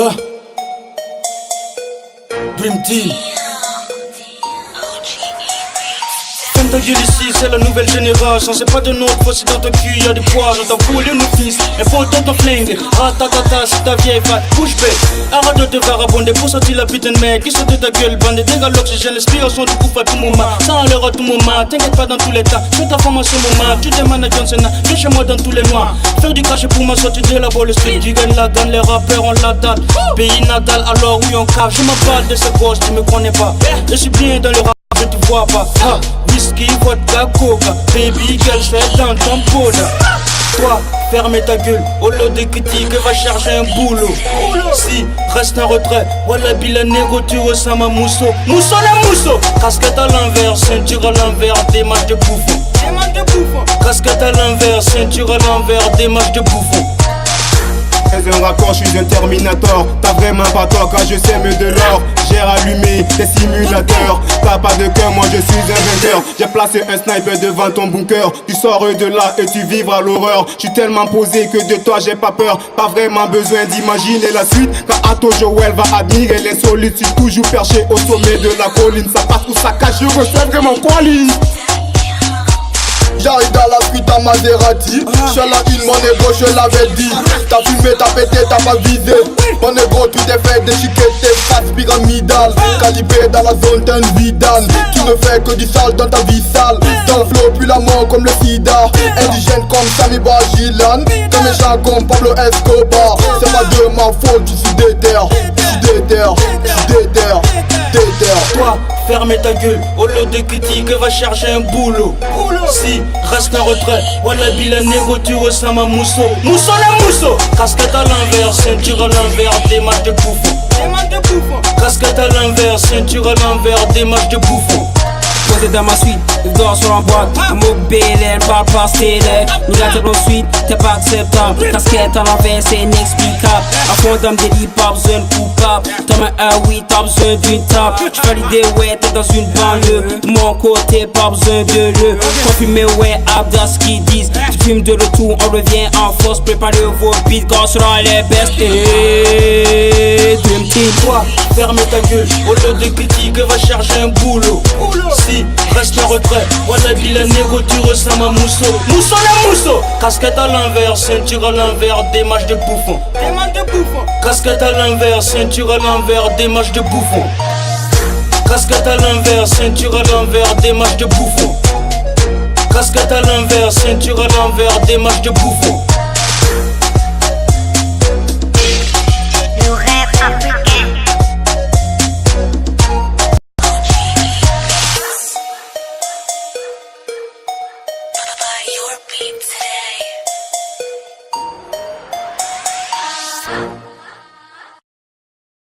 Ah. Dream Team. Ferme ta gueule ici, c'est la nouvelle génération. C'est pas de notre faute si dans ton cul y'a des poisons. T'as voulu nos fils, et pourtant t'en flingue. Ratatata, c'est ta vieille femme, bouge bête. Arrête de te vagabonder pour sortir la putain de mec. Qui sort de ta gueule, bande, dégage l'oxygène, l'inspiration du coup à tout moment. Ça a l'air à tout moment, t'inquiète pas dans tous les temps. Je ta formation moment, tu demandes à Johnson, viens chez moi dans tous les mois. Faire du cachet pour ma sortie de la Wall Street. Tu gagnes la gagne, les rappeurs on la date. Pays natal, alors oui on cave. Je m'appelle de ces gosses, tu me connais pas. Je suis bien dans le rap, je te vois pas. Whisky, vodka, coca, baby girl, je fais dans ton pot là. Toi, ferme ta gueule, au lieu de critiques, va chercher un boulot. Si, reste en retrait, voilà bila négo, tu ressembles à Mousso. Mousso la Mousso. Casquette à l'envers, ceinture à l'envers, des matchs de bouffon. Casquette à l'envers, ceinture à l'envers, des matchs de bouffon. Fais un raccord, je suis un Terminator. T'as vraiment pas tort quand je sème de l'or. J'ai rallumé tes simulateurs. T'as pas de cœur, moi je suis inventeur. J'ai placé un sniper devant ton bunker. Tu sors de là et tu vivras l'horreur. Je suis tellement posé que de toi j'ai pas peur. Pas vraiment besoin d'imaginer la suite. Quand Atto Joel va admirer les solides. Je suis toujours perché au sommet de la colline. Ça passe ou ça cache, je ressens vraiment quoi lit. J'arrive dans la suite à Maserati. Sur la une, mon négro, je l'avais dit. T'as fumé, t'as pété, t'as pas visé. Mon négro, tout est fait d'échiquetés, faces pyramidales. Calibré dans la zone d'un Vidal. Tu ne fais que du sale dans ta vie sale. Dans le flow, puis la mort comme le sida. Indigène comme Sami Bajilan. Comme les gens comme Pablo Escobar. C'est pas de ma faute, je suis déter. Je suis déter, je suis déter, déter. Toi, ferme ta gueule, au lieu de critiques, va chercher un boulot. Si, reste en retrait, voilà bila négo, tu ressembles à Mousso. Mousso la Mousso. Casquette à l'envers, ceinture à l'envers, des matchs de bouffon. Casquette à l'envers, ceinture à l'envers, des matchs de bouffon. Posé dans ma suite, je dors sur un boîte. Un mot BLN, parle pas stélé. Nous gâtons nos suites, t'es pas acceptable. Casquette à l'envers, c'est inexplicable. À fond d'homme délit, pas besoin de coupable. T'as un oui, t'as besoin d'une table. J'fais l'idée, ouais, t'es dans une banlieue. De mon côté, pas besoin de le. Confirmé, ouais, abdas ce qu'ils disent. Tu fumes de retour, on revient en force. Préparez vos beats, quand sera les best. Dream Team. Toi, ferme ta gueule, au lieu de critiques, va chercher un boulot. Si, reste en retrait, voilà bila négo, tu ressembles à Mousso. Mousso la Mousso. Casquette à l'envers, ceinture à l'envers, des matchs de bouffon. Casquette à l'envers, ceinture à l'envers, des matchs de bouffon. Casquette à l'envers, ceinture à l'envers, des matchs de bouffon. Casquette à l'envers, ceinture à l'envers, des matchs de bouffon. Le rêve africain. Your beat today.